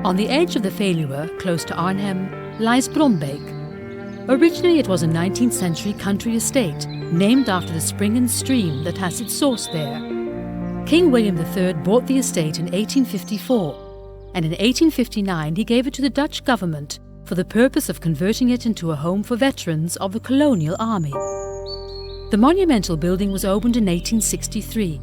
On the edge of the Veluwe, close to Arnhem, lies Brombeek. Originally it was a 19th century country estate, named after the spring and stream that has its source there. King William III bought the estate in 1854, and in 1859 he gave it to the Dutch government for the purpose of converting it into a home for veterans of the colonial army. The monumental building was opened in 1863.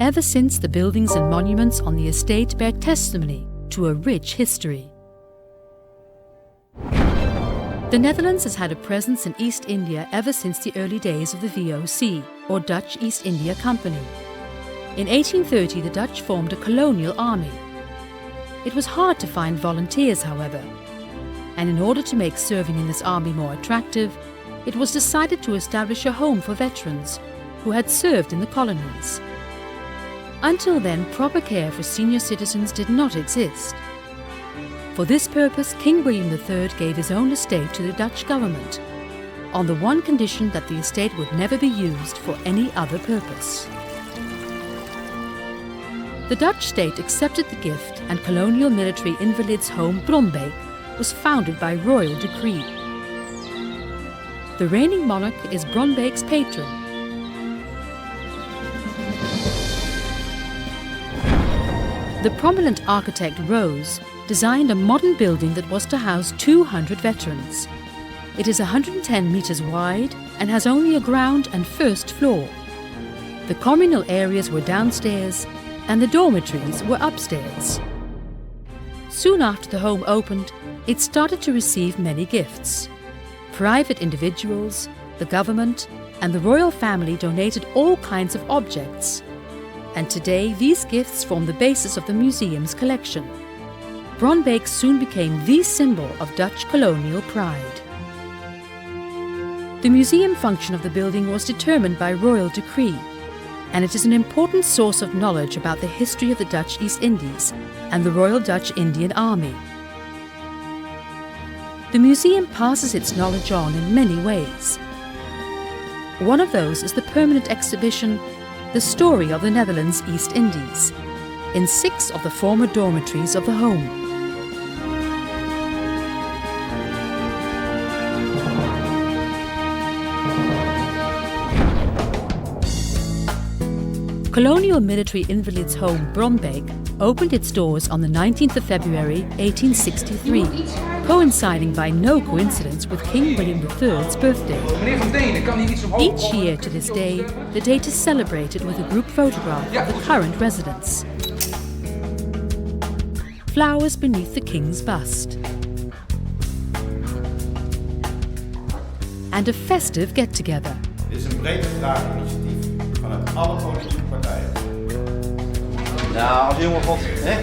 Ever since, the buildings and monuments on the estate bear testimony to a rich history. The Netherlands has had a presence in East India ever since the early days of the VOC, or Dutch East India Company. In 1830, the Dutch formed a colonial army. It was hard to find volunteers, however, and in order to make serving in this army more attractive, it was decided to establish a home for veterans who had served in the colonies. Until then, proper care for senior citizens did not exist. For this purpose, King William III gave his own estate to the Dutch government, on the one condition that the estate would never be used for any other purpose. The Dutch state accepted the gift, and colonial military invalids' home Brombeek was founded by royal decree. The reigning monarch is Brombeek's patron. The prominent architect Rose designed a modern building that was to house 200 veterans. It is 110 meters wide and has only a ground and first floor. The communal areas were downstairs and the dormitories were upstairs. Soon after the home opened, it started to receive many gifts. Private individuals, the government, and the royal family donated all kinds of objects. And today these gifts form the basis of the museum's collection. Brombeek soon became the symbol of Dutch colonial pride. The museum function of the building was determined by royal decree, and it is an important source of knowledge about the history of the Dutch East Indies and the Royal Dutch Indian Army. The museum passes its knowledge on in many ways. One of those is the permanent exhibition The Story of the Netherlands East Indies, in 6 of the former dormitories of the home. Colonial military invalids' home Brombeek opened its doors on the 19th of February 1863, coinciding by no coincidence with King William III's birthday. Each year to this day, the date is celebrated with a group photograph of the current residents. Flowers beneath the king's bust. And a festive get-together. Dit is een breed gedragen initiatief vanuit alle politieke partijen. Nou, als jonge god, hè?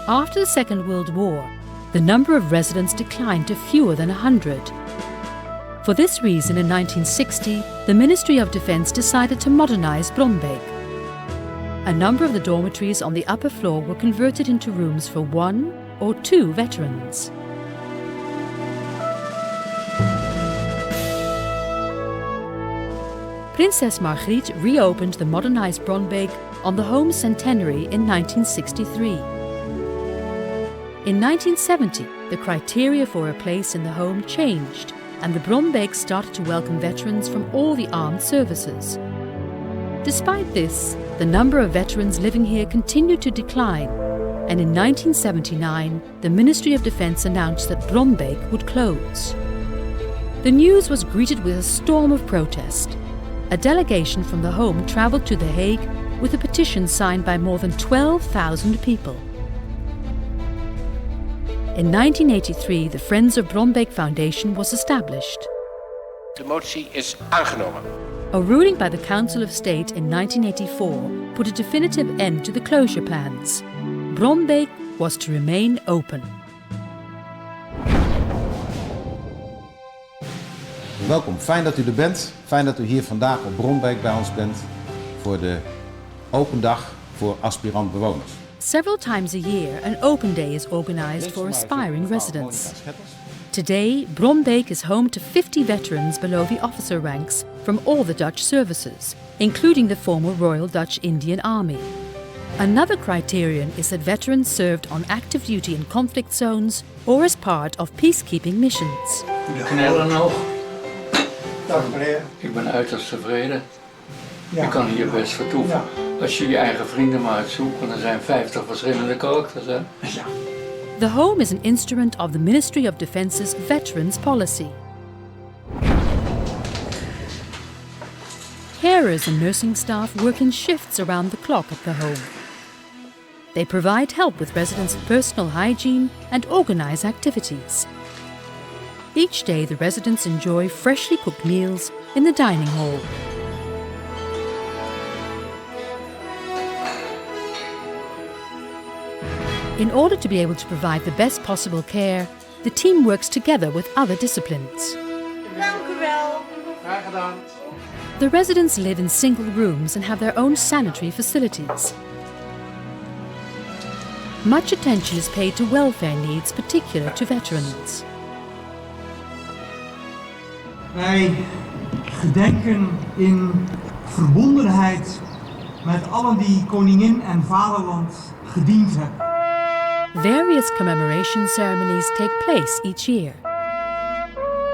After the Second World War, the number of residents declined to fewer than 100. For this reason, in 1960, the Ministry of Defence decided to modernize Brombeek. A number of the dormitories on the upper floor were converted into rooms for 1 or 2 veterans. Princess Margriet reopened the modernized Brombeek on the home's centenary in 1963. In 1970, the criteria for a place in the home changed, and the Brombeek started to welcome veterans from all the armed services. Despite this, the number of veterans living here continued to decline, and in 1979, the Ministry of Defence announced that Brombeek would close. The news was greeted with a storm of protest. A delegation from the home travelled to The Hague with a petition signed by more than 12,000 people. In 1983, the Friends of Brombeek Foundation was established. De motie is aangenomen. A ruling by the Council of State in 1984 put a definitive end to the closure plans. Brombeek was to remain open. Welkom, fijn dat u er bent. Fijn dat u hier vandaag op Brombeek bij ons bent voor de open dag voor aspirant bewoners. Several times a year, an open day is organized for aspiring residents. Today, Brombeek is home to 50 veterans below the officer ranks from all the Dutch services, including the former Royal Dutch Indian Army. Another criterion is that veterans served on active duty in conflict zones or as part of peacekeeping missions. De knellen nog. Dag meneer. Ik ben uiterst tevreden. Ja. Je kan hier best vertoeven. Ja. Als je je eigen vrienden maar uitzoekt, want er zijn 50 verschillende karakters. Hè? Ja. The home is an instrument of the Ministry of Defence's Veterans Policy. Carers and nursing staff work in shifts around the clock at the home. They provide help with residents' personal hygiene and organize activities. Each day the residents enjoy freshly cooked meals in the dining hall. In order to be able to provide the best possible care, the team works together with other disciplines. Dank u wel. Graag gedaan. The residents live in single rooms and have their own sanitary facilities. Much attention is paid to welfare needs particular to veterans. Wij gedenken in verbondenheid met allen die koningin en vaderland gediend hebben. Various commemoration ceremonies take place each year.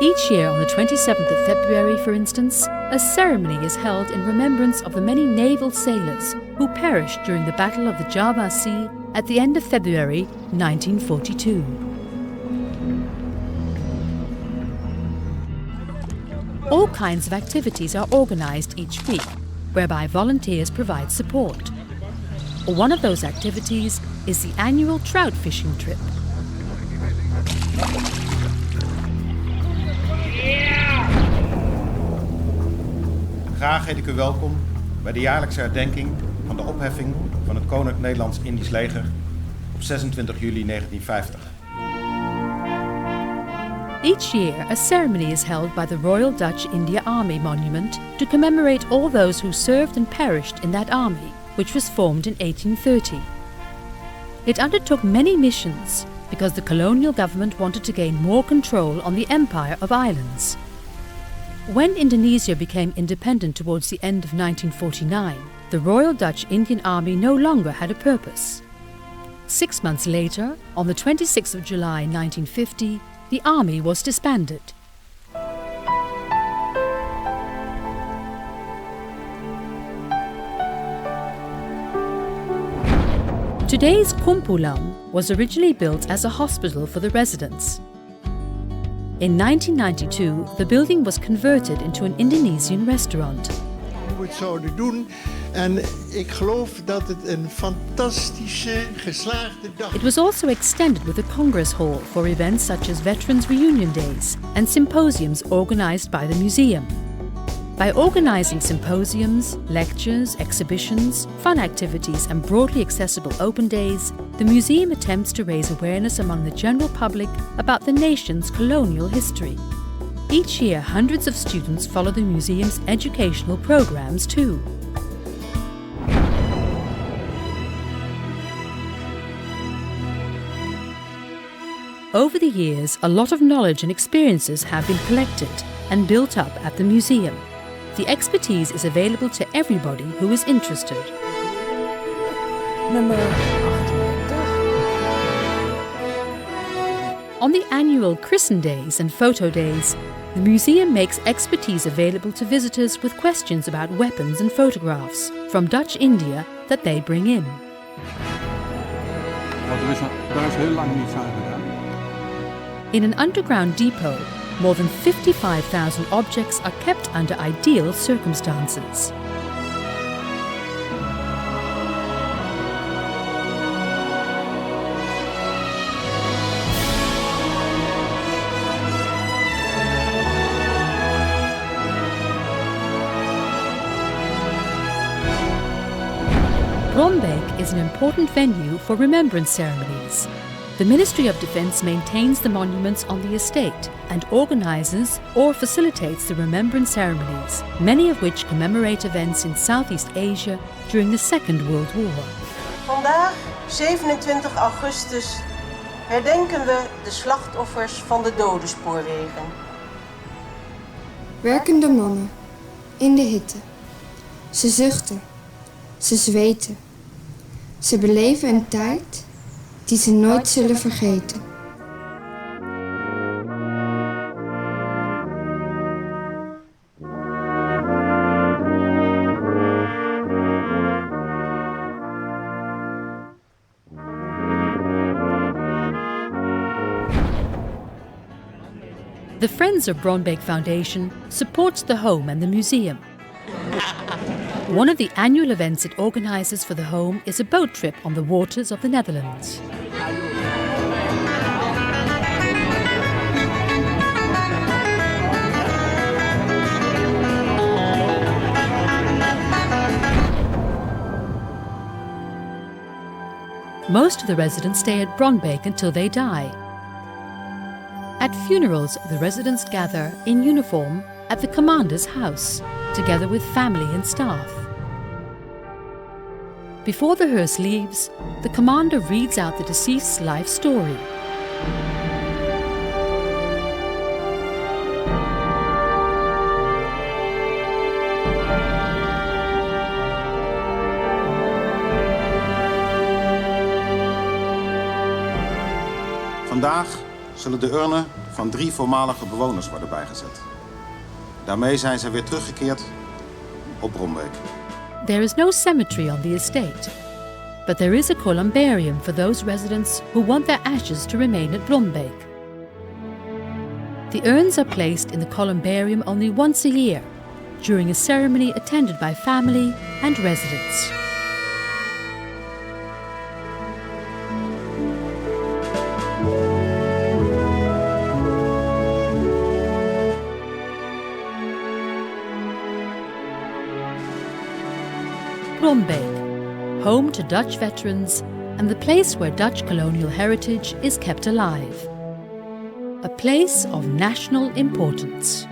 Each year on the 27th of February, for instance, a ceremony is held in remembrance of the many naval sailors who perished during the Battle of the Java Sea at the end of February 1942. All kinds of activities are organised each week, whereby volunteers provide support. One of those activities is the annual trout fishing trip. Graag heet ik u welkom bij de jaarlijkse herdenking van de opheffing van het Koninklijk Nederlands-Indisch Leger op 26 juli 1950. Each year, a ceremony is held by the Royal Dutch India Army Monument to commemorate all those who served and perished in that army, which was formed in 1830. It undertook many missions because the colonial government wanted to gain more control on the Empire of Islands. When Indonesia became independent towards the end of 1949, the Royal Dutch Indian Army no longer had a purpose. 6 months later, on the 26th of July 1950, the army was disbanded. Today's Kumpulan was originally built as a hospital for the residents. In 1992, the building was converted into an Indonesian restaurant. We het zouden doen en ik geloof dat het een fantastische, geslaagde dag. It was also extended with a Congress Hall for events such as Veterans Reunion Days and symposiums organized by the museum. By organizing symposiums, lectures, exhibitions, fun activities and broadly accessible open days, the museum attempts to raise awareness among the general public about the nation's colonial history. Each year, hundreds of students follow the museum's educational programs too. Over the years, a lot of knowledge and experiences have been collected and built up at the museum. The expertise is available to everybody who is interested. Nummer 38. On the annual Christen Days and Photo Days, the museum makes expertise available to visitors with questions about weapons and photographs from Dutch India that they bring in. Daar is heel lang niets aan gedaan. In an underground depot, more than 55,000 objects are kept under ideal circumstances. Brombeek is an important venue for remembrance ceremonies. The Ministry of Defence maintains the monuments on the estate and organises or facilitates the remembrance ceremonies, many of which commemorate events in Southeast Asia during the Second World War. Vandaag, 27 augustus, herdenken we de slachtoffers van de dodenspoorwegen. Werkende mannen in de hitte. Ze zuchten, ze zweten. Ze beleven een tijd die ze nooit zullen vergeten. The Friends of Bronbeek Foundation supports the home and the museum. One of the annual events it organises for the home is a boat trip on the waters of the Netherlands. Most of the residents stay at Bronbeek until they die. At funerals, the residents gather in uniform at the commander's house, together with family and staff. Before the hearse leaves, the commander reads out the deceased's life story. Vandaag zullen de urnen van 3 voormalige bewoners worden bijgezet. Daarmee zijn ze weer teruggekeerd op Bronbeek. There is no cemetery on the estate, but there is a columbarium for those residents who want their ashes to remain at Bronbeek. The urns are placed in the columbarium only once a year, during a ceremony attended by family and residents. Bronbeek, home to Dutch veterans and the place where Dutch colonial heritage is kept alive. A place of national importance.